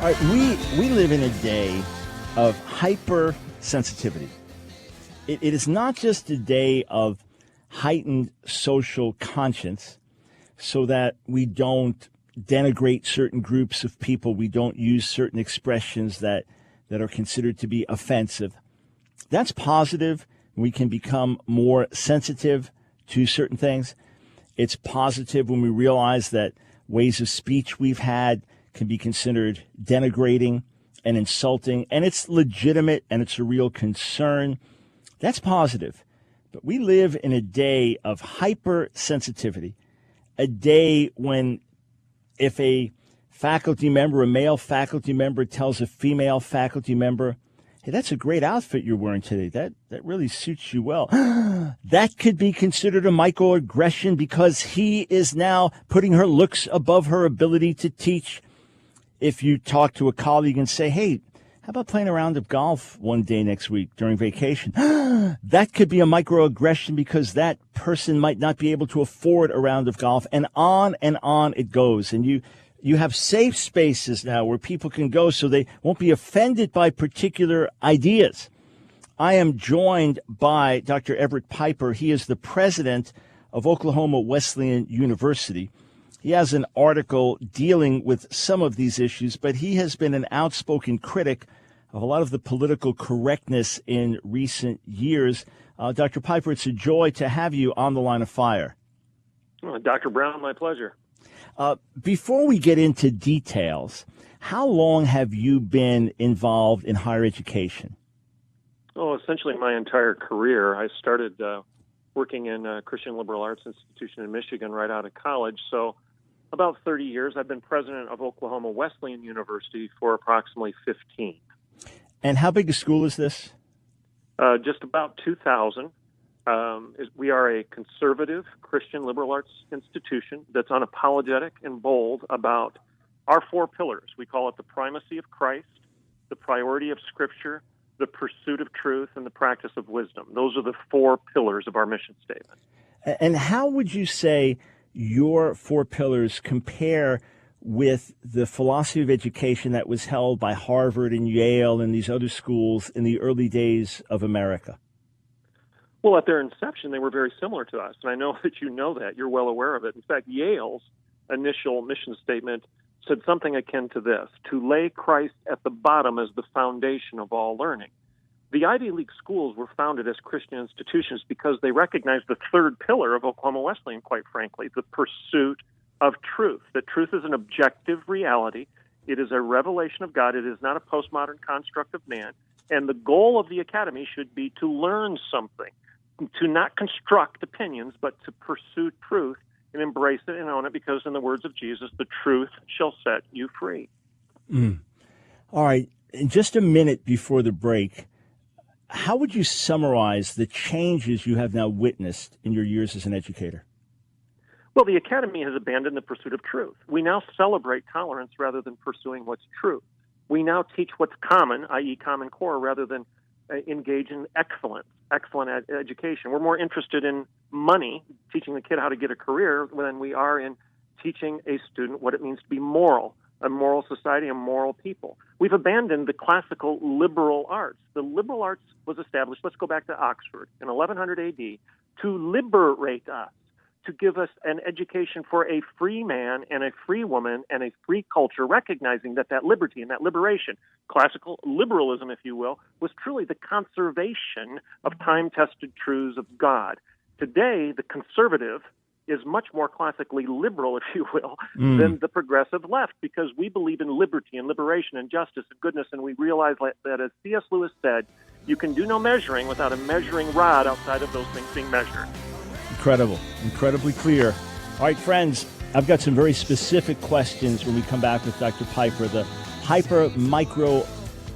All right, we live in a day of hypersensitivity. It is not just a day of heightened social conscience so that we don't denigrate certain groups of people, we don't use certain expressions that are considered to be offensive. That's positive. We can become more sensitive to certain things. It's positive when we realize that ways of speech we've had can be considered denigrating and insulting, and it's legitimate and it's a real concern. That's positive. But we live in a day of hypersensitivity, a day when if a faculty member, a male faculty member, tells a female faculty member, hey, that's a great outfit you're wearing today. That really suits you well. That could be considered a microaggression because he is now putting her looks above her ability to teach. If you talk to a colleague and say, hey, how about playing a round of golf one day next week during vacation? That could be a microaggression because that person might not be able to afford a round of golf, and on it goes. And you have safe spaces now where people can go so they won't be offended by particular ideas. I am joined by Dr. Everett Piper. He is the president of Oklahoma Wesleyan University. He has an article dealing with some of these issues, but he has been an outspoken critic of a lot of the political correctness in recent years. Dr. Piper, it's a joy to have you on the line of fire. Dr. Brown, my pleasure. Before we get into details, how long have you been involved in higher education? Oh, essentially my entire career. I started working in a Christian liberal arts institution in Michigan right out of college. So about 30 years. I've been president of Oklahoma Wesleyan University for approximately 15. And how big a school is this? Just about 2,000. We are a conservative Christian liberal arts institution that's unapologetic and bold about our four pillars. We call it the primacy of Christ, the priority of Scripture, the pursuit of truth, and the practice of wisdom. Those are the four pillars of our mission statement. And how would you say your four pillars compare with the philosophy of education that was held by Harvard and Yale and these other schools in the early days of America? Well, at their inception, they were very similar to us, and I know that you know that. You're well aware of it. In fact, Yale's initial mission statement said something akin to this: to lay Christ at the bottom as the foundation of all learning. The Ivy League schools were founded as Christian institutions because they recognized the third pillar of Oklahoma Wesleyan, quite frankly, the pursuit of truth. That truth is an objective reality. It is a revelation of God. It is not a postmodern construct of man. And the goal of the academy should be to learn something, to not construct opinions, but to pursue truth and embrace it and own it, because in the words of Jesus, the truth shall set you free. All right. In just a minute before the break, how would you summarize the changes you have now witnessed in your years as an educator? Well, the academy has abandoned the pursuit of truth. We now celebrate tolerance rather than pursuing what's true. We now teach what's common, i.e. Common Core, rather than engage in excellent education. We're more interested in money, teaching the kid how to get a career, than we are in teaching a student what it means to be moral, a moral society, and moral people. We've abandoned the classical liberal arts. The liberal arts was established, let's go back to Oxford, in 1100 AD, to liberate us, to give us an education for a free man and a free woman and a free culture, recognizing that liberty and that liberation, classical liberalism, if you will, was truly the conservation of time-tested truths of God. Today, the conservative is much more classically liberal, if you will, than the progressive left, because we believe in liberty and liberation and justice and goodness, and we realize that, as C.S. Lewis said, you can do no measuring without a measuring rod outside of those things being measured. Incredible. Incredibly clear. All right, friends, I've got some very specific questions when we come back with Dr. Piper, the hyper-micro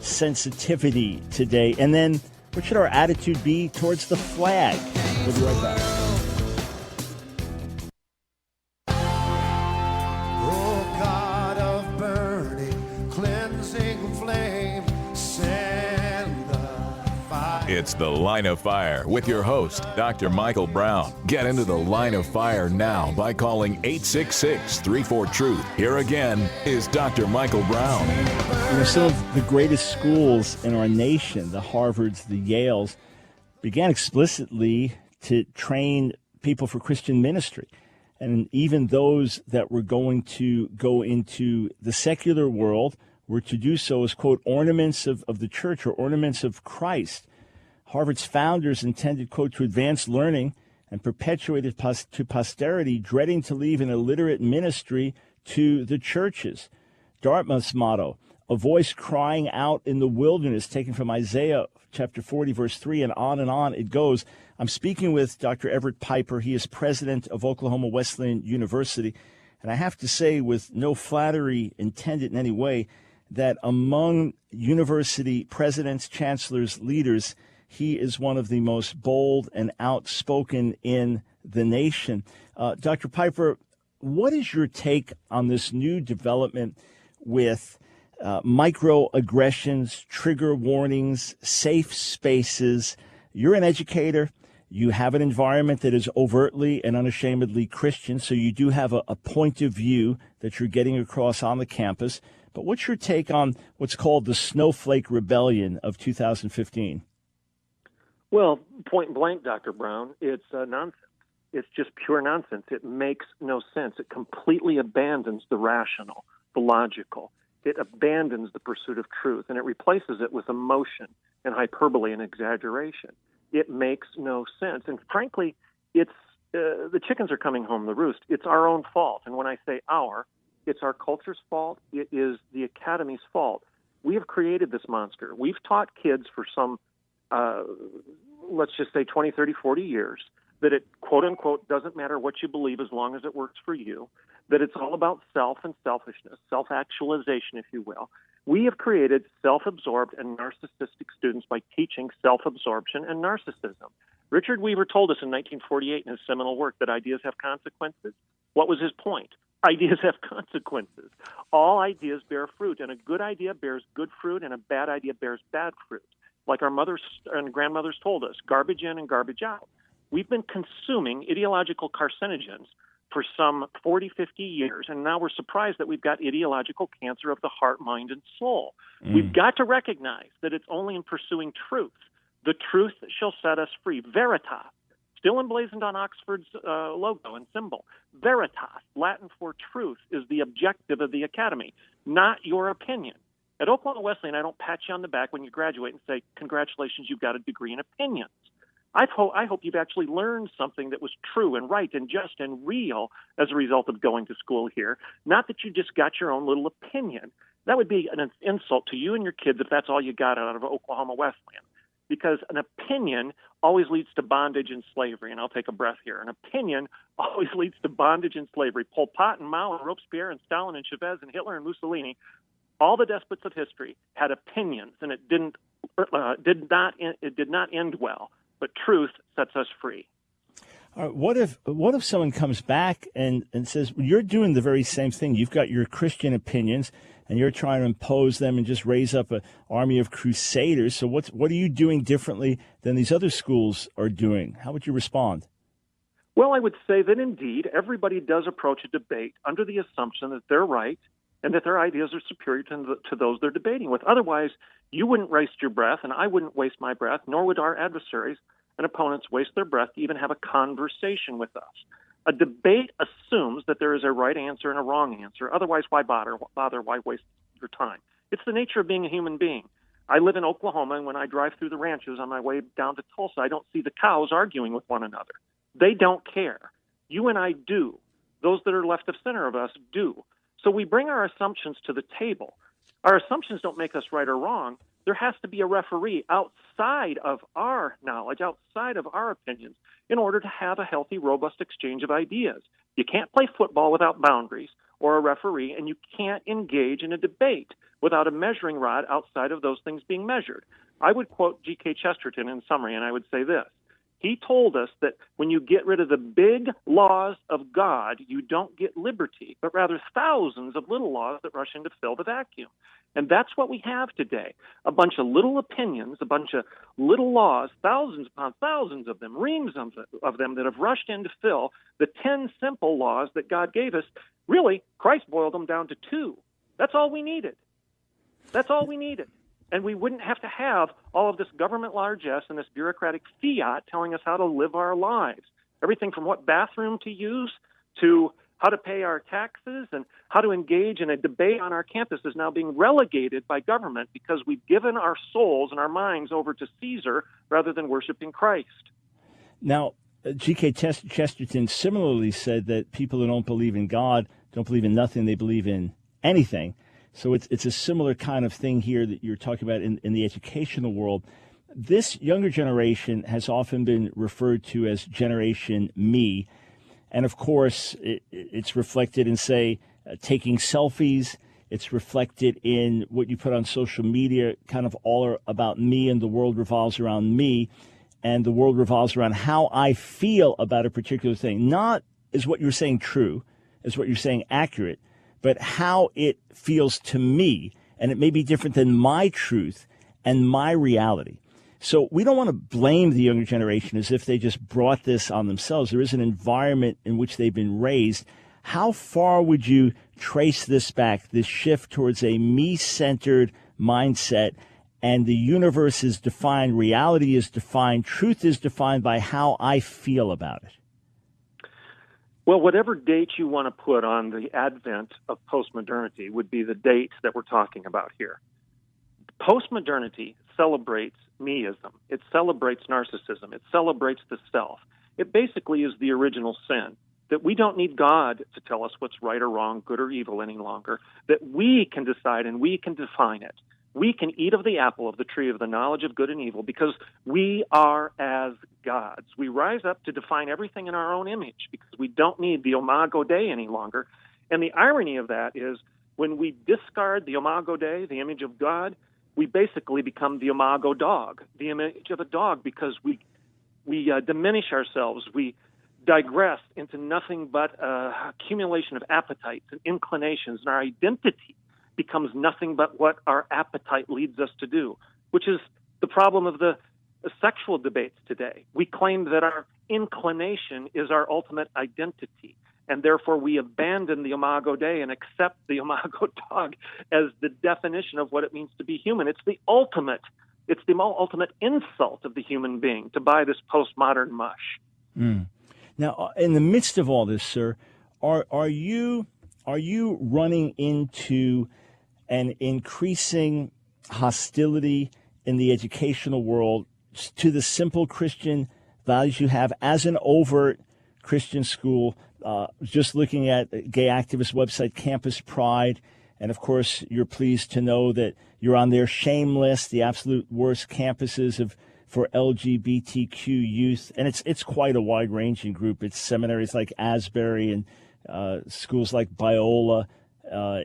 sensitivity today, and then what should our attitude be towards the flag? We'll be right back. It's The Line of Fire with your host, Dr. Michael Brown. Get into the Line of Fire now by calling 866-34-TRUTH. Here again is Dr. Michael Brown. Some of the greatest schools in our nation, the Harvards, the Yales, began explicitly to train people for Christian ministry. And even those that were going to go into the secular world were to do so as, quote, ornaments of the church or ornaments of Christ. Harvard's founders intended, quote, to advance learning and perpetuate it to posterity, dreading to leave an illiterate ministry to the churches. Dartmouth's motto, a voice crying out in the wilderness, taken from Isaiah chapter 40, verse 3, and on it goes. I'm speaking with Dr. Everett Piper. He is president of Oklahoma Wesleyan University. And I have to say, with no flattery intended in any way, that among university presidents, chancellors, leaders, he is one of the most bold and outspoken in the nation. Dr. Piper, what is your take on this new development with microaggressions, trigger warnings, safe spaces? You're an educator. You have an environment that is overtly and unashamedly Christian, so you do have a point of view that you're getting across on the campus. But what's your take on what's called the Snowflake Rebellion of 2015? Well, point blank, Dr. Brown, it's nonsense. It's just pure nonsense. It makes no sense. It completely abandons the rational, the logical. It abandons the pursuit of truth, and it replaces it with emotion and hyperbole and exaggeration. It makes no sense. And frankly, it's the chickens are coming home to roost. It's our own fault. And when I say our, it's our culture's fault. It is the academy's fault. We have created this monster. We've taught kids for some let's just say 20, 30, 40 years, that it, quote unquote, doesn't matter what you believe as long as it works for you, that it's all about self and selfishness, self-actualization, if you will. We have created self-absorbed and narcissistic students by teaching self-absorption and narcissism. Richard Weaver told us in 1948 in his seminal work that ideas have consequences. What was his point? Ideas have consequences. All ideas bear fruit, and a good idea bears good fruit, and a bad idea bears bad fruit. Like our mothers and grandmothers told us, garbage in and garbage out. We've been consuming ideological carcinogens for some 40, 50 years, and now we're surprised that we've got ideological cancer of the heart, mind, and soul. We've got to recognize that it's only in pursuing truth, the truth that shall set us free. Veritas, still emblazoned on Oxford's logo and symbol. Veritas, Latin for truth, is the objective of the academy, not your opinion. At Oklahoma Wesleyan, I don't pat you on the back when you graduate and say, congratulations, you've got a degree in opinions. I hope you've actually learned something that was true and right and just and real as a result of going to school here, not that you just got your own little opinion. That would be an insult to you and your kids if that's all you got out of Oklahoma Wesleyan, because an opinion always leads to bondage and slavery. And I'll take a breath here. An opinion always leads to bondage and slavery. Pol Pot and Mao and Robespierre and Stalin and Chavez and Hitler and Mussolini, all the despots of history had opinions, and it did not end well. But truth sets us free. What if someone comes back and says, well, you're doing the very same thing. You've got your Christian opinions, and you're trying to impose them and just raise up an army of crusaders. So what are you doing differently than these other schools are doing? How would you respond? Well, I would say that indeed everybody does approach a debate under the assumption that they're right and that their ideas are superior to those they're debating with. Otherwise, you wouldn't waste your breath, and I wouldn't waste my breath, nor would our adversaries and opponents waste their breath to even have a conversation with us. A debate assumes that there is a right answer and a wrong answer. Otherwise, why bother? Why waste your time? It's the nature of being a human being. I live in Oklahoma, and when I drive through the ranches on my way down to Tulsa, I don't see the cows arguing with one another. They don't care. You and I do. Those that are left of center of us do. So we bring our assumptions to the table. Our assumptions don't make us right or wrong. There has to be a referee outside of our knowledge, outside of our opinions, in order to have a healthy, robust exchange of ideas. You can't play football without boundaries or a referee, and you can't engage in a debate without a measuring rod outside of those things being measured. I would quote G.K. Chesterton in summary, and I would say this: He told us that when you get rid of the big laws of God, you don't get liberty, but rather thousands of little laws that rush in to fill the vacuum. And that's what we have today. A bunch of little opinions, a bunch of little laws, thousands upon thousands of them, reams of them that have rushed in to fill the 10 simple laws that God gave us. Really, Christ boiled them down to 2. That's all we needed. That's all we needed. And we wouldn't have to have all of this government largesse and this bureaucratic fiat telling us how to live our lives. Everything from what bathroom to use to how to pay our taxes and how to engage in a debate on our campus is now being relegated by government because we've given our souls and our minds over to Caesar rather than worshiping Christ. Now, G.K. Chesterton similarly said that people who don't believe in God don't believe in nothing, they believe in anything. So it's a similar kind of thing here that you're talking about in the educational world. This younger generation has often been referred to as Generation Me. And, of course, it's reflected in, say, taking selfies. It's reflected in what you put on social media, kind of all about me, and the world revolves around me. And the world revolves around how I feel about a particular thing. Not is what you're saying true, is what you're saying accurate, but how it feels to me, and it may be different than my truth and my reality. So we don't want to blame the younger generation as if they just brought this on themselves. There is an environment in which they've been raised. How far would you trace this back, this shift towards a me-centered mindset, and the universe is defined, reality is defined, truth is defined by how I feel about it? Well, whatever date you want to put on the advent of postmodernity would be the date that we're talking about here. Postmodernity celebrates meism. It celebrates narcissism. It celebrates the self. It basically is the original sin, that we don't need God to tell us what's right or wrong, good or evil any longer, that we can decide and we can define it. We can eat of the apple of the tree of the knowledge of good and evil because we are as gods. We rise up to define everything in our own image because we don't need the Imago Dei any longer. And the irony of that is when we discard the Imago Dei, the image of God, we basically become the Imago Dog, the image of a dog, because we diminish ourselves. We digress into nothing but accumulation of appetites and inclinations, and our identity becomes nothing but what our appetite leads us to do, which is the problem of the sexual debates today. We claim that our inclination is our ultimate identity, and therefore we abandon the Imago Dei and accept the Imago Dog as the definition of what it means to be human. It's the ultimate insult of the human being to buy this postmodern mush. Mm. Now, in the midst of all this, sir, are you running into an increasing hostility in the educational world to the simple Christian values you have as an overt Christian school? Just looking at gay activist website Campus Pride, and of course you're pleased to know that you're on their shame list, the absolute worst campuses for LGBTQ youth, and it's quite a wide-ranging group. It's seminaries like Asbury and schools like Biola.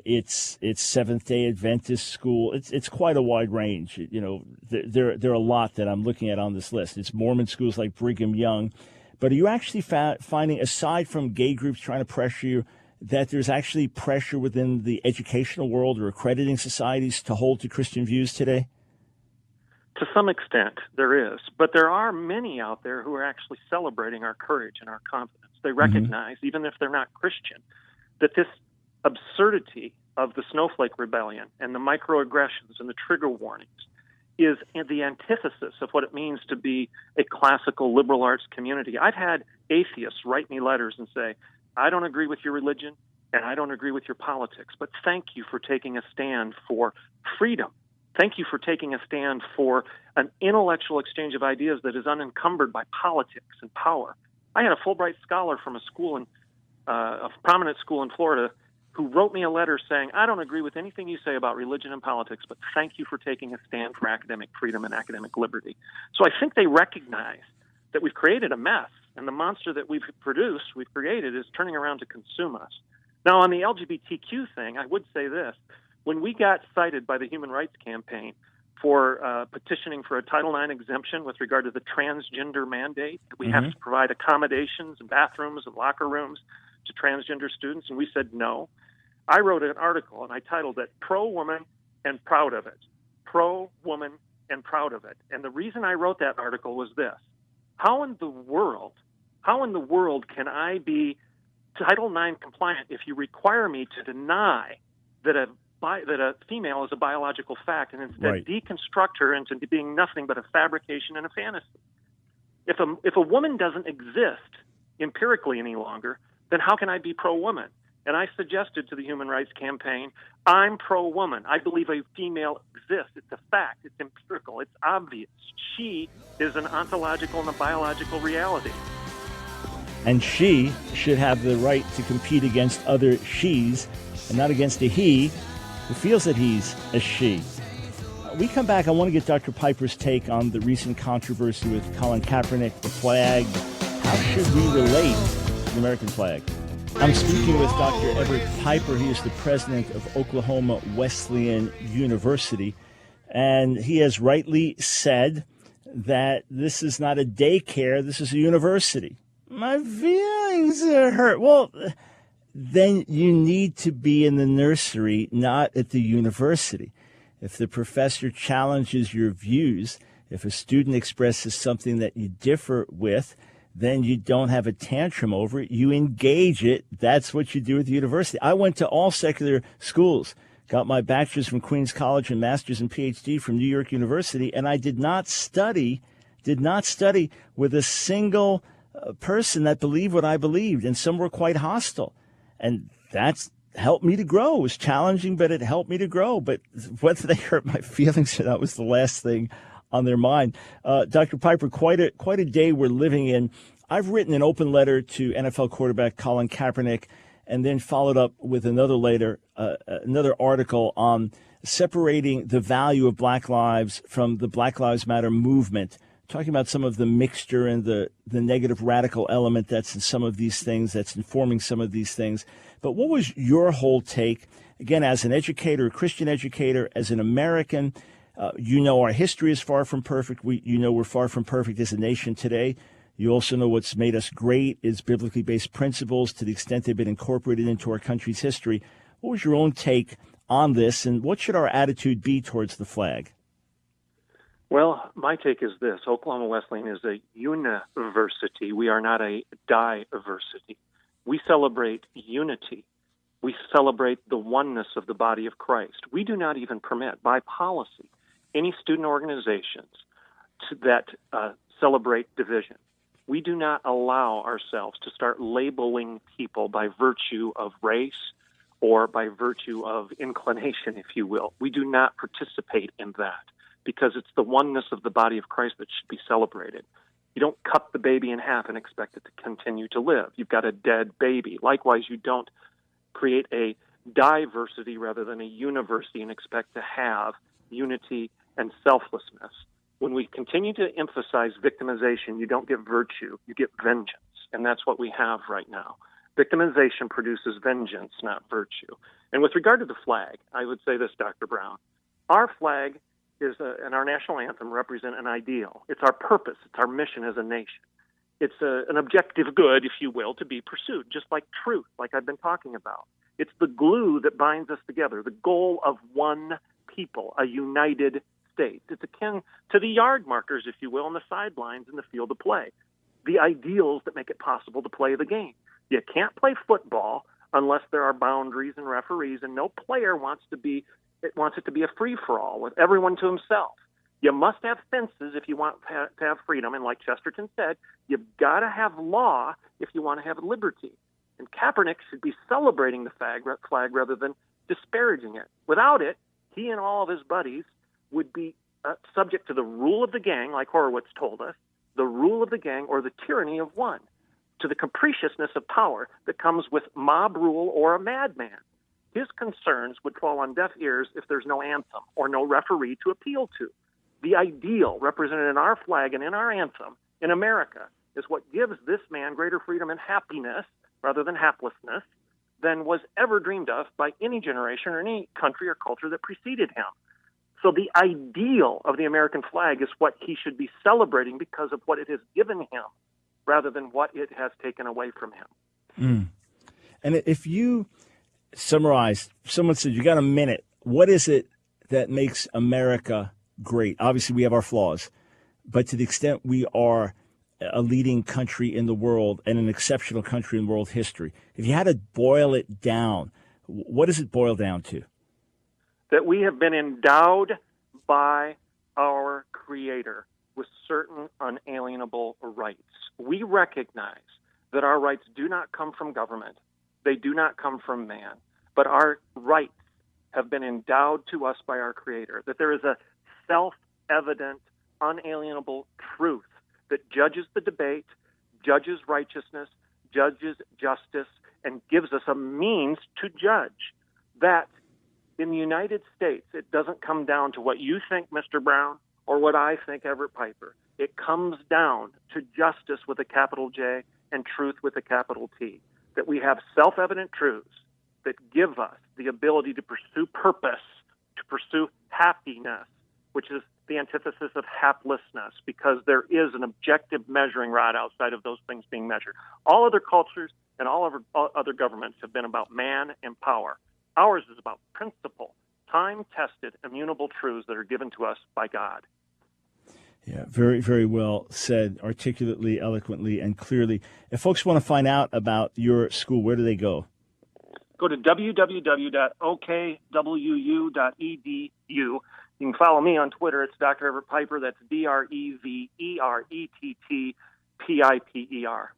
It's Seventh-day Adventist school. It's quite a wide range. You know, there are a lot that I'm looking at on this list. It's Mormon schools like Brigham Young. But are you actually finding, aside from gay groups trying to pressure you, that there's actually pressure within the educational world or accrediting societies to hold to Christian views today? To some extent, there is. But there are many out there who are actually celebrating our courage and our confidence. They recognize, even if they're not Christian, that this absurdity of the Snowflake Rebellion and the microaggressions and the trigger warnings is the antithesis of what it means to be a classical liberal arts community. I've had atheists write me letters and say, I don't agree with your religion and I don't agree with your politics, but thank you for taking a stand for freedom. Thank you for taking a stand for an intellectual exchange of ideas that is unencumbered by politics and power. I had a Fulbright scholar from a prominent school in Florida who wrote me a letter saying, I don't agree with anything you say about religion and politics, but thank you for taking a stand for academic freedom and academic liberty. So I think they recognize that we've created a mess, and the monster that we've created, is turning around to consume us. Now, on the LGBTQ thing, I would say this. When we got cited by the Human Rights Campaign for petitioning for a Title IX exemption with regard to the transgender mandate. We have to provide accommodations and bathrooms and locker rooms to transgender students, and we said no. I wrote an article, and I titled it Pro-Woman and Proud of It. Pro-Woman and Proud of It. And the reason I wrote that article was this. How in the world can I be Title IX compliant if you require me to deny that a female is a biological fact and instead deconstruct her into being nothing but a fabrication and a fantasy? If a woman doesn't exist empirically any longer, then how can I be pro-woman? And I suggested to the Human Rights Campaign, I'm pro-woman. I believe a female exists. It's a fact. It's empirical. It's obvious. She is an ontological and a biological reality. And she should have the right to compete against other she's and not against a he who feels that he's a she. We come back. I want to get Dr. Piper's take on the recent controversy with Colin Kaepernick, the flag. How should we relate to the American flag? I'm speaking with Dr. Everett Piper. He is the president of Oklahoma Wesleyan University, and he has rightly said that this is not a daycare, this is a university. My feelings are hurt. Well, then you need to be in the nursery, not at the university. If the professor challenges your views, if a student expresses something that you differ with, then you don't have a tantrum over it. You engage it. That's what you do at the university. I went to all secular schools, got my bachelor's from Queens College and master's and PhD from New York University, and I did not study with a single person that believed what I believed, and some were quite hostile. And that's helped me to grow. It was challenging, but it helped me to grow. But whether they hurt my feelings, that was the last thing on their mind. Dr. Piper, quite a day we're living in. I've written an open letter to NFL quarterback Colin Kaepernick, and then followed up with another article on separating the value of Black lives from the Black Lives Matter movement, talking about some of the mixture and the negative radical element that's in some of these things, that's informing some of these things. But what was your whole take, again, as an educator, a Christian educator, as an American? Our history is far from perfect. We're far from perfect as a nation today. You also know what's made us great is biblically based principles to the extent they've been incorporated into our country's history. What was your own take on this, and what should our attitude be towards the flag? Well, my take is this. Oklahoma Wesleyan is a university. We are not a diversity. We celebrate unity. We celebrate the oneness of the body of Christ. We do not even permit, by policy, any student organizations that celebrate division. We do not allow ourselves to start labeling people by virtue of race or by virtue of inclination, if you will. We do not participate in that because it's the oneness of the body of Christ that should be celebrated. You don't cut the baby in half and expect it to continue to live. You've got a dead baby. Likewise, you don't create a diversity rather than a university and expect to have unity and selflessness. When we continue to emphasize victimization, you don't get virtue, you get vengeance. And that's what we have right now. Victimization produces vengeance, not virtue. And with regard to the flag, I would say this, Dr. Brown. Our flag and our national anthem represent an ideal. It's our purpose. It's our mission as a nation. It's an objective good, if you will, to be pursued, just like truth, like I've been talking about. It's the glue that binds us together, the goal of one people, a united state. It's akin to the yard markers, if you will, on the sidelines in the field of play, the ideals that make it possible to play the game. You can't play football unless there are boundaries and referees, and no player wants it to be a free-for-all with everyone to himself. You must have fences if you want to have freedom, and like Chesterton said, you've got to have law if you want to have liberty. And Kaepernick should be celebrating the flag rather than disparaging it. Without it, he and all of his buddies would be subject to the rule of the gang, like Horowitz told us, the rule of the gang or the tyranny of one, to the capriciousness of power that comes with mob rule or a madman. His concerns would fall on deaf ears if there's no anthem or no referee to appeal to. The ideal represented in our flag and in our anthem in America is what gives this man greater freedom and happiness rather than haplessness than was ever dreamed of by any generation or any country or culture that preceded him. So the ideal of the American flag is what he should be celebrating because of what it has given him rather than what it has taken away from him. Mm. And if you summarize, someone said, you got a minute, what is it that makes America great? Obviously, we have our flaws, but to the extent we are a leading country in the world and an exceptional country in world history, if you had to boil it down, what does it boil down to? That we have been endowed by our Creator with certain unalienable rights. We recognize that our rights do not come from government. They do not come from man. But our rights have been endowed to us by our Creator, that there is a self-evident, unalienable truth that judges the debate, judges righteousness, judges justice, and gives us a means to judge. That in the United States, it doesn't come down to what you think, Mr. Brown, or what I think, Everett Piper. It comes down to justice with a capital J and truth with a capital T. That we have self-evident truths that give us the ability to pursue purpose, to pursue happiness, which is the antithesis of haplessness, because there is an objective measuring rod outside of those things being measured. All other cultures and all other governments have been about man and power. Ours is about principle, time-tested, immutable truths that are given to us by God. Yeah, very, very well said, articulately, eloquently, and clearly. If folks want to find out about your school, where do they go? Go to www.okwuu.edu. You can follow me on Twitter. It's Dr. Everett Piper. That's DREVERETTPIPER.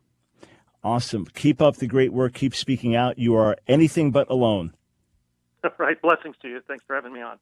Awesome. Keep up the great work. Keep speaking out. You are anything but alone. All right. Blessings to you. Thanks for having me on.